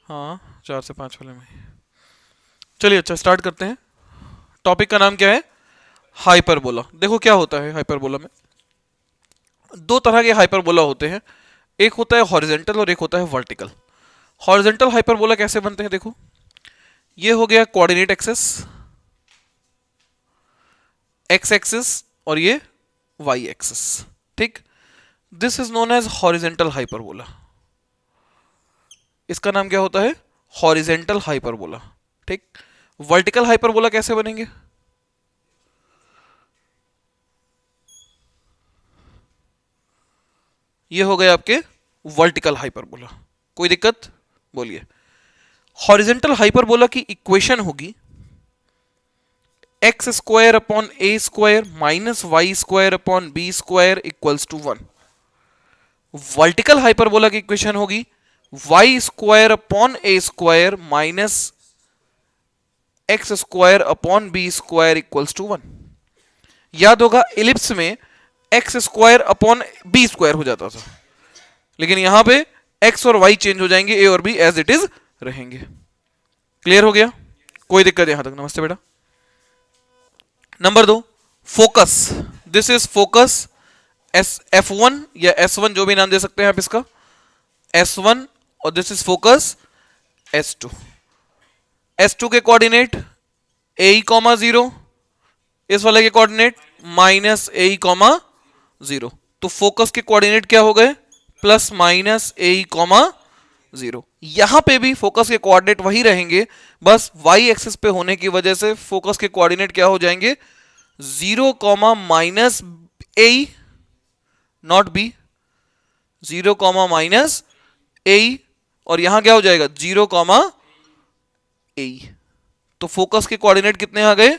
हाँ 4 से 5 वाले में। चलिए अच्छा स्टार्ट करते हैं। टॉपिक का नाम क्या है? हाइपरबोला। देखो क्या होता है हाइपरबोला में, दो तरह के हाइपरबोला होते हैं। एक होता है हॉरिजेंटल और एक होता है वर्टिकल। हॉरिजेंटल हाइपरबोला कैसे बनते हैं? देखो, ये हो गया कोऑर्डिनेट एक्सेस, एक्स एक्सिस, और ये वाई एक्सिस। ठीक, this is known as horizontal hyperbola. इसका नाम क्या होता है? Horizontal hyperbola. ठीक, वर्टिकल हाइपरबोला कैसे बनेंगे? ये हो गए आपके वर्टिकल हाइपरबोला। कोई दिक्कत? बोलिए। हॉरिजेंटल हाइपरबोला की इक्वेशन होगी X square upon A square minus Y square upon B square equals to 1। Vertical hyperbola की इक्वेशन होगी Y square upon A square minus x square upon B square equals to 1। याद होगा ellipse में X square upon B square हो जाता था, लेकिन यहां पे एक्स और वाई चेंज हो जाएंगे, ए और बी एज इट इज रहेंगे। क्लियर हो गया? कोई दिक्कत यहां तक? नमस्ते बेटा। Number 2, focus. This is focus S F1 या S1, जो भी नाम दे सकते हैं आप इसका, S1। और this is focus S2। S2 के कोऑर्डिनेट ए कॉमा 0, इस वाले के कोऑर्डिनेट माइनस ए कॉमा 0। तो फोकस के कोऑर्डिनेट क्या हो गए? Plus minus A comma 0। यहां पे भी फोकस के कोऑर्डिनेट वही रहेंगे, बस वाई एक्सिस पे होने की वजह से फोकस के कोऑर्डिनेट क्या हो जाएंगे? 0 comma minus A, not B, 0 comma minus A. और यहां क्या हो जाएगा? 0 कॉमा ए। तो फोकस के कोऑर्डिनेट कितने आ गए?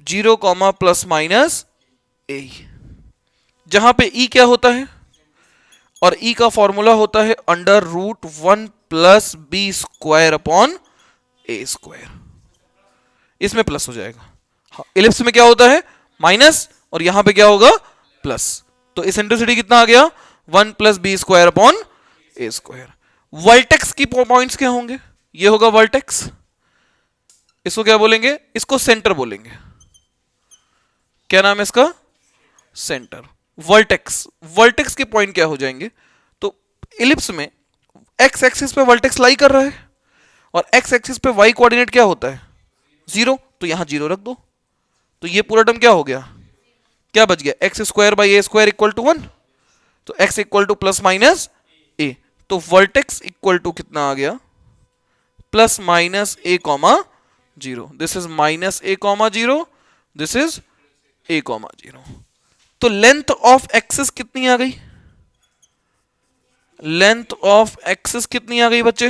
0 कॉमा प्लस माइनस ए। जहां पे ई क्या होता है? और ई का फॉर्मूला होता है under root 1 plus B square upon A square. इसमें प्लस हो जाएगा। हाँ, इलिप्स में क्या होता है? माइनस, और यहां पे क्या होगा? प्लस। तो इसेंट्रिसिटी कितना आ गया? 1 plus B square upon A square. Vertex की पॉइंट्स क्या होंगे? ये होगा वर्टेक्स। इसको क्या बोलेंगे? इसको सेंटर बोलेंगे। क्या नाम है इसका? सेंटर। वर्टेक्स, वर्टेक्स के पॉइंट क्या हो जाएंगे? तो इलिप्स में एक्स एक्सिस पे वर्टेक्स लाई कर रहा है, और एक्स एक्सिस पे वाई कोऑर्डिनेट क्या होता है? 0। तो यहां 0 रख दो। तो ये पूरा टर्म क्या हो गया? क्या बच गया? X square by A square equal to 1। तो X equal to plus minus A. तो वर्टेक्स इक्वल टू कितना आ गया? Plus minus A comma 0। This is minus A comma 0, this is A comma 0। तो लेंथ ऑफ एक्सिस कितनी आ गई? Length of axis कितनी आ गई बच्चे?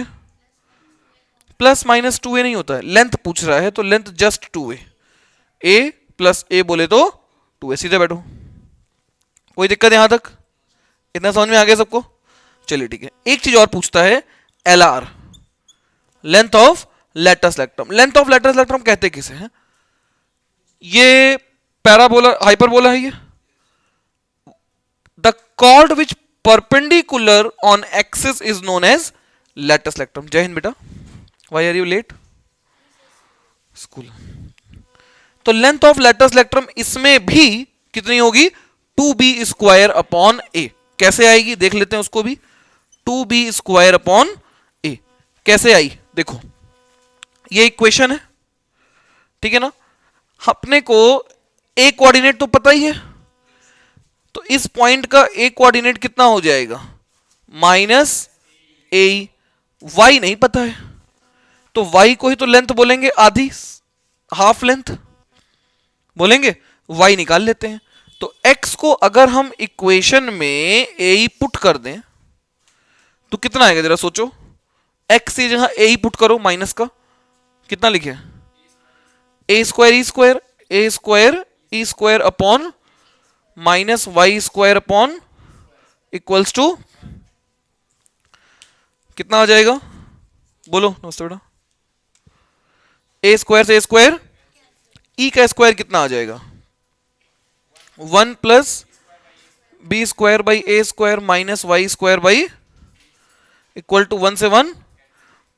प्लस माइनस 2a नहीं होता है, लेंथ पूछ रहा है, तो लेंथ जस्ट 2a। ए प्लस ए बोले तो 2a। सीधे बैठो। कोई दिक्कत यहां तक? इतना समझ में आ गया सबको? चलिए ठीक है। एक चीज और पूछता है, LR, length of latus rectum. Length of latus rectum कहते किसे हैं? ये पैराबोला हाइपरबोला है ये। The chord which perpendicular on axis is known as latus electrum. जय हिंद बेटा। Why are you late? School. तो लेंथ ऑफ लेटस इलेक्ट्रम इसमें भी कितनी होगी? 2b स्क्वायर अपॉन ए। कैसे आएगी देख लेते हैं उसको भी। 2b स्क्वायर अपॉन ए कैसे आई? देखो, ये इक्वेशन है, ठीक है ना। अपने को ए कोऑर्डिनेट तो पता ही है, तो इस पॉइंट का ए कोऑर्डिनेट कितना हो जाएगा? माइनस ए। वाई नहीं पता है, तो वाई को ही तो लेंथ बोलेंगे, आधी, हाफ लेंथ बोलेंगे। वाई निकाल लेते हैं। तो एक्स को अगर हम इक्वेशन में ए पुट कर दें तो कितना आएगा? जरा सोचो। एक्स से जहां ए पुट करो माइनस का, कितना लिखे? A square E square, A square E square upon minus Y square upon equals to कितना आ जाएगा? बोलो नमस्ते बेटा। ए स्क्वायर से ए स्क्वायर, ई का स्क्वायर कितना आ जाएगा? 1 plus B square by A square minus Y square by equal to 1 से 1,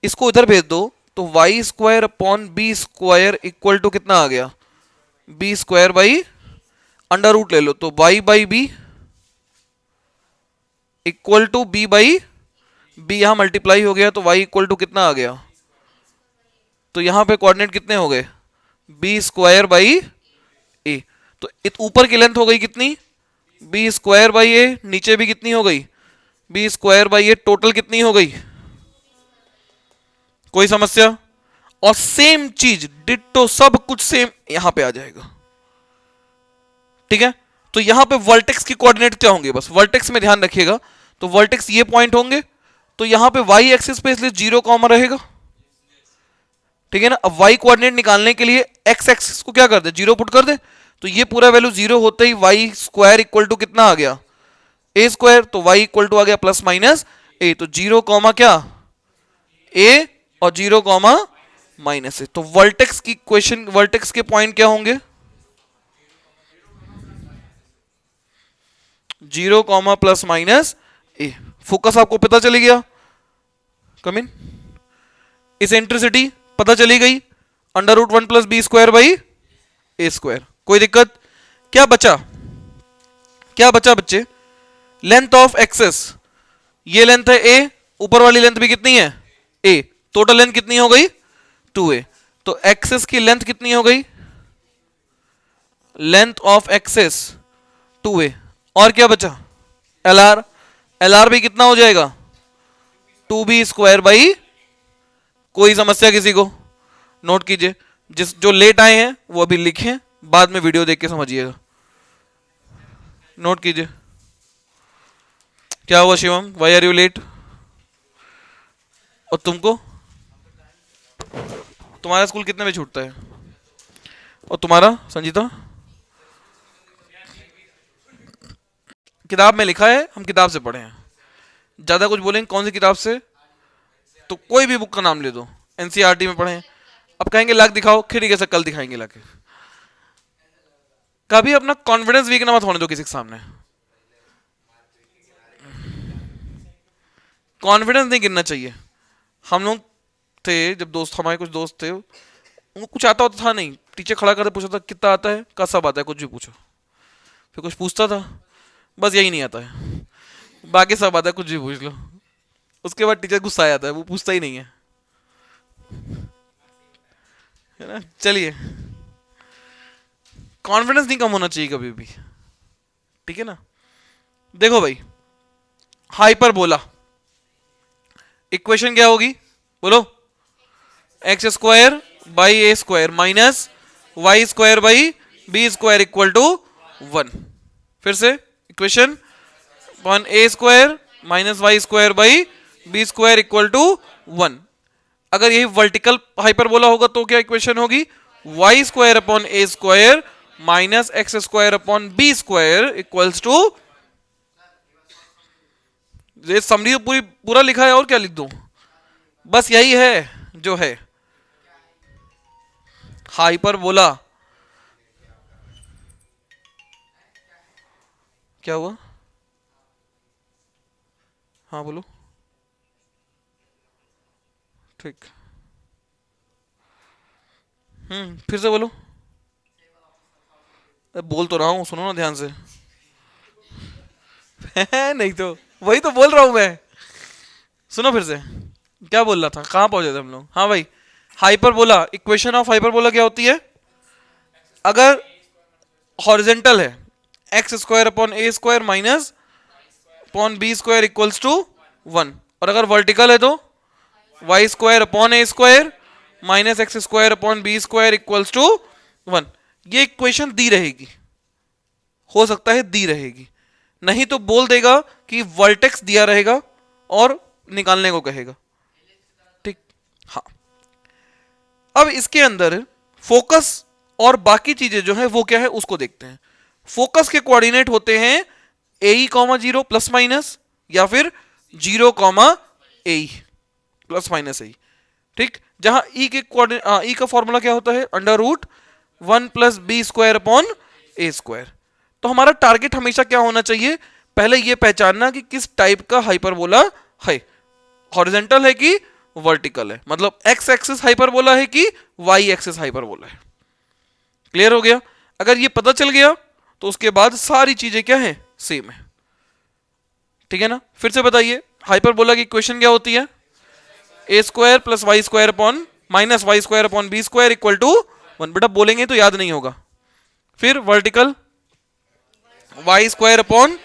इसको इधर भेज दो तो Y square upon B square equal to कितना आ गया, B square by under root ले लो तो Y by B equal to B by B, यहां मल्टीप्लाई हो गया तो वाई इक्वल टू कितना आ गया, तो यहां पे कोऑर्डिनेट कितने हो गए, बी स्क्वायर बाई ए। तो ऊपर की लेंथ हो गई कितनी, बी स्क्वायर बाई ए, नीचे भी कितनी हो गई, B square by A, total कितनी हो गई, कोई समस्या। और सेम चीज डिट्टो सब कुछ सेम यहां पे आ जाएगा, ठीक है। तो यहां पे वर्टेक्स की कोऑर्डिनेट क्या होंगे, बस वर्टेक्स में ध्यान रखिएगा, तो वर्टेक्स ये पॉइंट होंगे, तो यहां पे वाई एक्सिस पे इसलिए 0 कॉमा रहेगा, ठीक है ना। अब वाई कोऑर्डिनेट निकालने के लिए एक्स एक्सिस को क्या कर दे, 0 पुट कर दे, तो ये पूरा वैल्यू 0 होते ही वाई स्क्वायर इक्वल टू कितना आ गया, ए स्क्वायर, तो वाई इक्वल टू आ गया प्लस माइनस ए, तो 0 कॉमा क्या ए और 0 कॉमा माइनस ए। तो वर्टेक्स की इक्वेशन, वर्टेक्स के पॉइंट क्या होंगे, 0 कॉमा प्लस माइनस ए। फोकस आपको पता चली गया, कम इन, इसेंट्रिसिटी पता चली गई, under root 1 plus B square by A square, कोई दिक्कत। क्या बचा, क्या बचा बच्चे, लेंथ ऑफ एक्सेस, ये लेंथ है ए, ऊपर वाली लेंथ भी कितनी है ए, टोटल लेंथ कितनी हो गई 2a, तो एक्सेस की लेंथ कितनी हो गई, लेंथ ऑफ एक्सेस 2a, और क्या बचा एल आर, एल आर भी कितना हो जाएगा 2b स्क्वायर बाई, कोई समस्या किसी को, नोट कीजिए, जिस जो लेट आए हैं वो अभी लिखें, बाद में वीडियो देख के समझिएगा, नोट कीजिए। क्या हुआ Shivam, why are you late, और तुमको, तुम्हारा स्कूल कितने बजे छूटता है, और तुम्हारा संजीता, किताब में लिखा है, हम किताब से पढ़े हैं, ज्यादा कुछ बोलेंगे कौन सी किताब से, तो कोई भी बुक का नाम ले दो, एनसीईआरटी में पढ़े हैं, अब कहेंगे लाख दिखाओ, ठीक है सर कल दिखाएंगे लाके, कभी अपना कॉन्फिडेंस वीक ना मत होने दो किसी के सामने, कॉन्फिडेंस नहीं गिरना चाहिए। हम लोग थे जब दोस्त, हमारे कुछ दोस्त थे, उनको कुछ आता होता था नहीं, टीचर खड़ा करके पूछा था कितना आता है, का सब आता है, कुछ भी पूछो, फिर कुछ पूछता था, बस यही नहीं आता है, बाकी सब आता है, कुछ भी पूछ लो, उसके बाद टीचर गुस्सा आ जाता है, वो पूछता ही नहीं है ना। चलिए, कॉन्फिडेंस नहीं कम होना चाहिए कभी भी, ठीक है ना। देखो भाई, हाइपरबोला इक्वेशन क्या होगी, बोलो, X square by A square minus Y square by B square equal to 1, फिर से equation 1 A square minus Y square by B square equal to 1। अगर यही वर्टिकल हाइपरबोला होगा तो क्या इक्वेशन होगी, Y square upon A square minus x square upon B square equals to, ये summary तो पूरा लिखा है, और क्या लिख दूं, बस यही है जो है हाइपरबोला। क्या हुआ, हाँ बोलो, ठीक, फिर से बोलो, बोल तो रहा हूं, सुनो ना ध्यान से नहीं तो वही तो बोल रहा हूं मैं, सुनो फिर से, क्या बोल रहा था, कहां पहुंचे थे हम लोग, हाँ भाई, हाइपरबोला, इक्वेशन ऑफ हाइपरबोला क्या होती है, अगर हॉरिजेंटल है X square upon A square minus upon B square equals to 1, और अगर वर्टिकल है तो Y square upon A square minus x square upon B square equals to 1। ये इक्वेशन दी रहेगी, हो सकता है दी रहेगी, नहीं तो बोल देगा कि वर्टेक्स दिया रहेगा और निकालने को कहेगा, ठीक, हाँ। अब इसके अंदर फोकस और बाकी चीजें जो है वो क्या है उसको देखते हैं। फोकस के कोऑर्डिनेट होते हैं ए कॉमा 0 प्लस माइनस, या फिर 0 कॉमा ए प्लस माइनस ए, ठीक, जहां ई के कोऑर्डिनेट, ई का फॉर्मूला क्या होता है, under root 1 plus B square upon A square. तो हमारा टारगेट हमेशा क्या होना चाहिए, पहले ये पहचानना कि किस टाइप का हाइपरबोला है, हॉरिजेंटल है कि वर्टिकल है, मतलब एक्स एक्सिस हाइपरबोला है कि वाई एक्सिस हाइपरबोला है। क्लियर हो गया? अगर ये पता चल गया तो उसके बाद सारी चीजें क्या है, सेम है। ठीक है ना? फिर से बताइए, हाइपरबोला की इक्वेशन क्या होती है? A square plus Y square upon minus Y square upon B square equal to 1। बेटा बोलेंगे तो याद नहीं होगा। फिर vertical Y square upon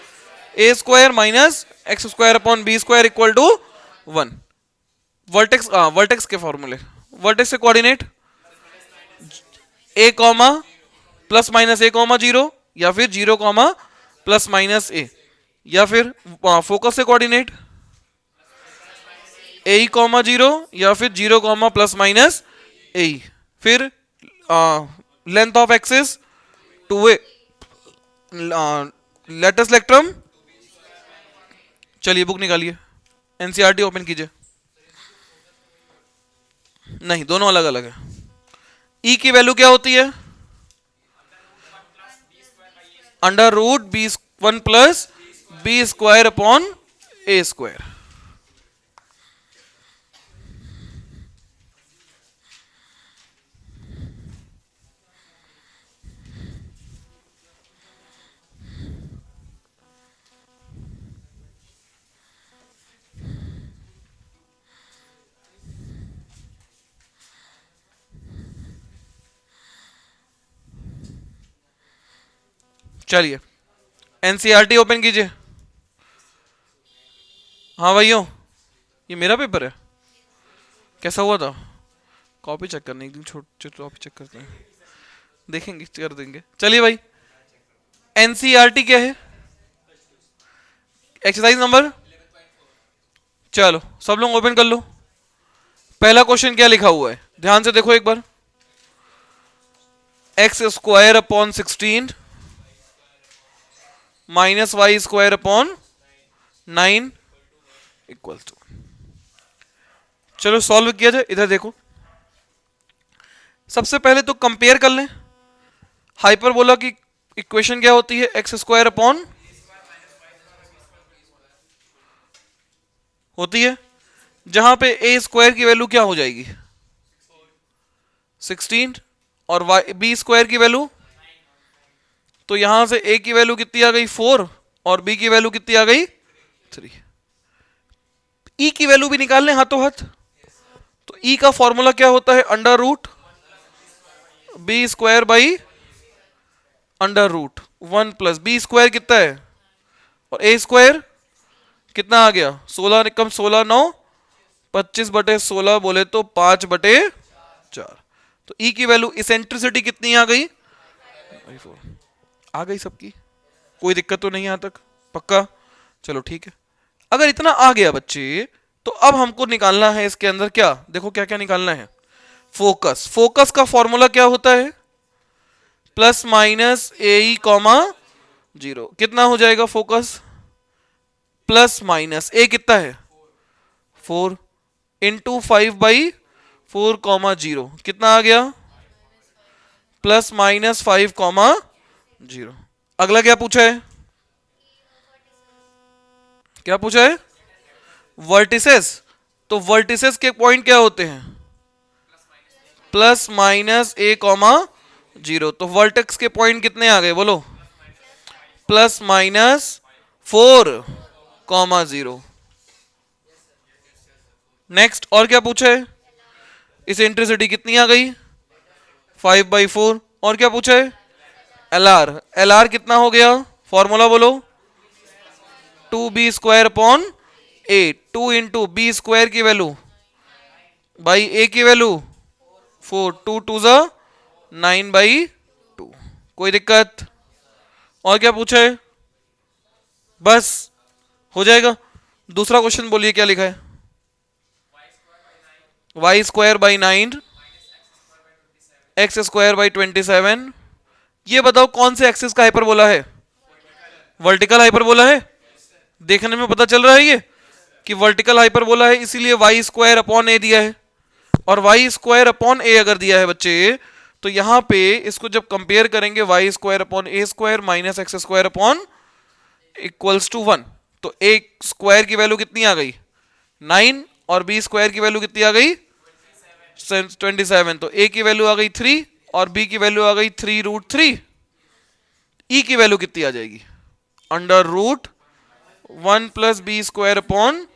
A square minus x square upon B square equal to 1। Vertex vertex के फॉर्मूले, वर्टेक्स के coordinate A comma plus minus A comma zero, या फिर zero comma plus minus A, या फिर फोकस से coordinate A comma zero, या फिर zero comma plus minus A. फिर length of axis two A latus rectum. चलिए बुक निकालिए, एनसीईआरटी ओपन कीजिए। नहीं, दोनों अलग अलग है। ई की वैल्यू क्या होती है? Under root B 1 plus B square upon A square. चलिए एनसीईआरटी ओपन कीजिए। हाँ भाइयों, ये मेरा पेपर है। कैसा हुआ था? कॉपी चेक करने, एक दिन छोटे कॉपी चेक करते हैं, देखेंगे, कर देंगे। चलिए भाई, एनसीईआरटी क्या है? एक्सरसाइज नंबर, चलो सब लोग ओपन कर लो। पहला क्वेश्चन क्या लिखा हुआ है, ध्यान से देखो एक बार। X square upon 16 minus Y square upon 9 equal to. चलो सॉल्व किया जाए। इधर देखो, सबसे पहले तो कंपेयर कर लें। हाइपरबोला की इक्वेशन क्या होती है? एक्स स्क्वायर अपॉन होती है, जहां पे ए स्क्वायर की वैल्यू क्या हो जाएगी? 16, और वाई बी स्क्वायर की वैल्यू, तो यहां से ए की वैल्यू कितनी आ गई? 4, और बी की वैल्यू कितनी आ गई? 3। ई की वैल्यू भी निकाल लें हाथों हाथ। तो ई का फॉर्मूला क्या होता है? Under root B square by under root 1 plus B square कितना है, और ए स्क्वायर कितना आ गया? 16 कम 16 9 25/16 बोले तो 5/4। तो ई की वैल्यू इसेंट्रिसिटी कितनी आ गई? आ गई सबकी, कोई दिक्कत तो नहीं यहां तक? पक्का? चलो ठीक है। अगर इतना आ गया बच्चे, तो अब हमको निकालना है इसके अंदर क्या, देखो क्या क्या निकालना है। फोकस, फोकस का फॉर्मूला क्या होता है? Plus minus A comma zero. कितना हो जाएगा फोकस? प्लस माइनस ए कितना है? 4 इंटू 5/4 कॉमा जीरो, कितना आ गया? Plus minus 5 comma zero. अगला क्या पूछा है? क्या पूछा है? वर्टिसेस। तो वर्टिसेस के पॉइंट क्या होते हैं? Plus minus A comma zero. तो वर्टेक्स के पॉइंट कितने आ गए बोलो? Plus minus 4 comma zero. Next, और क्या पूछा है? इसेंट्रिसिटी कितनी आ गई? 5/4। और क्या पूछा है? एल आर, एल आर कितना हो गया? फॉर्मूला बोलो। 2b स्क्वायर अपॉन ए। 2 इंटू बी स्क्वायर की वैल्यू बाई ए की वैल्यू 4, 2 2 जा 9/2। कोई दिक्कत? और क्या पूछा है? बस हो जाएगा। दूसरा क्वेश्चन बोलिए क्या लिखा है? Y square by 9 X square by 27। ये बताओ कौन से एक्सिस का हाइपरबोला है? वर्टिकल हाइपरबोला है। देखने में पता चल रहा है ये कि वर्टिकल हाइपरबोला है, इसीलिए वाई स्क्वायर अपॉन ए दिया है। और वाई स्क्वायर अपॉन ए अगर दिया है बच्चे, तो यहां पे इसको जब कंपेयर करेंगे Y square upon A square minus x square upon equals to 1, तो ए स्क्वायर की वैल्यू कितनी आ गई? 9, और बी स्क्वायर की वैल्यू कितनी आ गई 27, तो ए की वैल्यू आ गई 3 और बी की वैल्यू आ गई 3√3। ई की वैल्यू कितनी आ जाएगी √1 प्लस बी स्क्वायर अपॉन,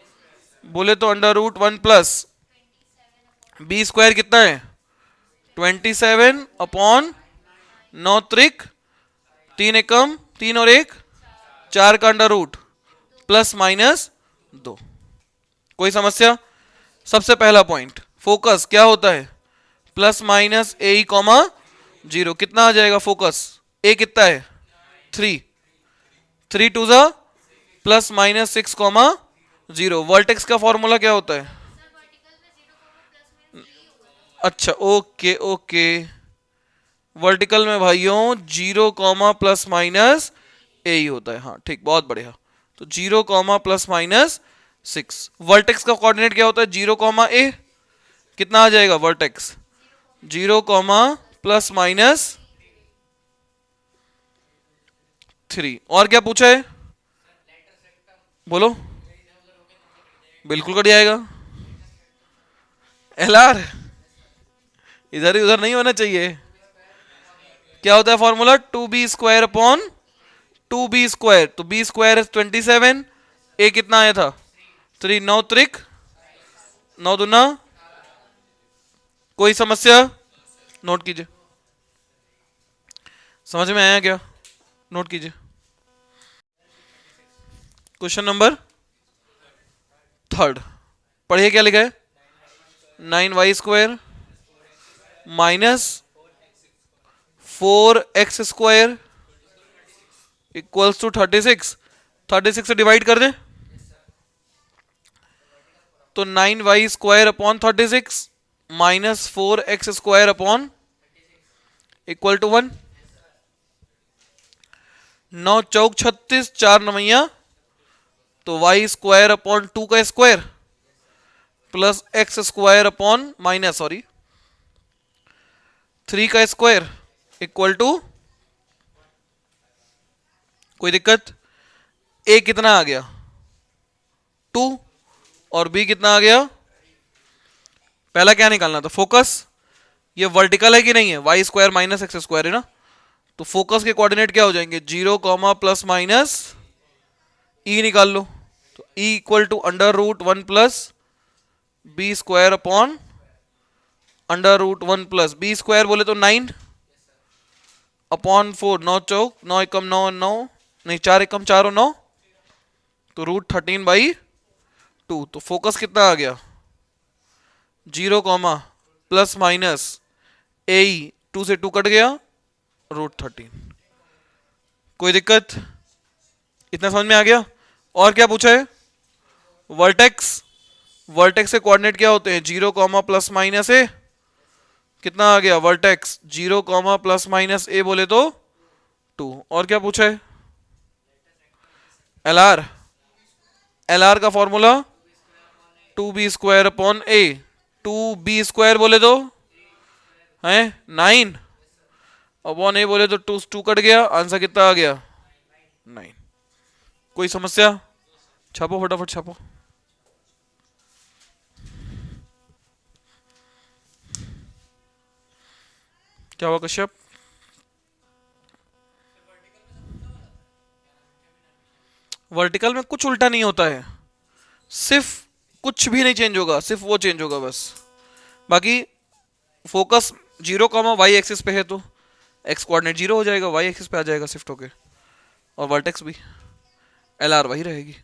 बोले तो √1 प्लस बी स्क्वायर कितना है 27 अपॉन 9 त्रिक 3 एकम 3 और 1 4 का अंडर रूट प्लस माइनस 2। कोई समस्या? सबसे पहला पॉइंट फोकस क्या होता है प्लस माइनस ए कॉमा 0, कितना आ जाएगा फोकस ए कितना है 3, 3 टू ज़ा प्लस माइनस 6 कॉमा 0। वर्टेक्स का फॉर्मूला क्या होता है? अच्छा ओके ओके, वर्टिकल में भाइयों 0 कॉमा प्लस माइनस ए ही होता है। हाँ ठीक, बहुत बढ़िया। तो 0 कॉमा प्लस माइनस 6। वर्टेक्स का कोऑर्डिनेट क्या होता है 0 कॉमा ए, कितना आ जाएगा वर्टेक्स 0 कॉमा प्लस माइनस 3। और क्या पूछा है बोलो? बिल्कुल कट जाएगा। एलआर इधर ही उधर नहीं होना चाहिए। क्या होता है formula 2b square upon 2b square, तो b स्क्वायर 27, ए कितना आया था 3, 9 त्रिक 9 दूना। कोई समस्या? नोट कीजिए। समझ में आया क्या? नोट कीजिए। क्वेश्चन नंबर 3, पढ़िए क्या लिखा है 9y square minus 4x square equals to 36। 36 से डिवाइड कर दे तो 9y square upon 36 minus 4x square upon equal to 1। 9 चौक 36, 4 नवैया, तो y स्क्वायर अपॉन 2 का square plus x square upon minus 3 का स्क्वायर इक्वल टू, कोई दिक्कत? a कितना आ गया 2 और b कितना आ गया, पहला क्या निकालना था फोकस। ये वर्टिकल है कि नहीं है, Y square minus x square है ना, तो फोकस के कोऑर्डिनेट क्या हो जाएंगे 0 कॉमा प्लस माइनस ई निकाल लो, तो e equal to √1 plus B square upon √1 plus B square बोले तो 9 अपॉन 4, 9 चौक 9 एकम 9 9 नहीं 4 एकम 4 और 9, तो √13/2। तो फोकस कितना आ गया 0 कॉमा प्लस माइनस ए 2 से 2 कट गया √13। कोई दिक्कत? इतना समझ में आ गया? और क्या पूछा है वर्टेक्स, वर्टेक्स के कोऑर्डिनेट क्या होते हैं 0 कॉमा प्लस माइनस ए, कितना आ गया वर्टेक्स 0 कॉमा प्लस माइनस ए बोले तो 2। और क्या पूछा है एलआर, एलआर का फॉर्मूला 2b स्क्वायर अपॉन ए, 2b स्क्वायर बोले तो है 9 अपॉन ए बोले तो 2 कट गया, आंसर कितना आ गया 9। कोई समस्या? छापो फटाफट छापो। क्या हुआ कश्यप? वर्टिकल में कुछ उल्टा नहीं होता है, सिर्फ कुछ भी नहीं चेंज होगा, सिर्फ वो चेंज होगा बस। बाकी फोकस 0 कॉमा वाई एक्सिस पे है तो एक्स कोऑर्डिनेट 0 हो जाएगा, वाई एक्सिस पे आ जाएगा शिफ्ट होके, और वर्टेक्स भी एलआर वही रहेगी।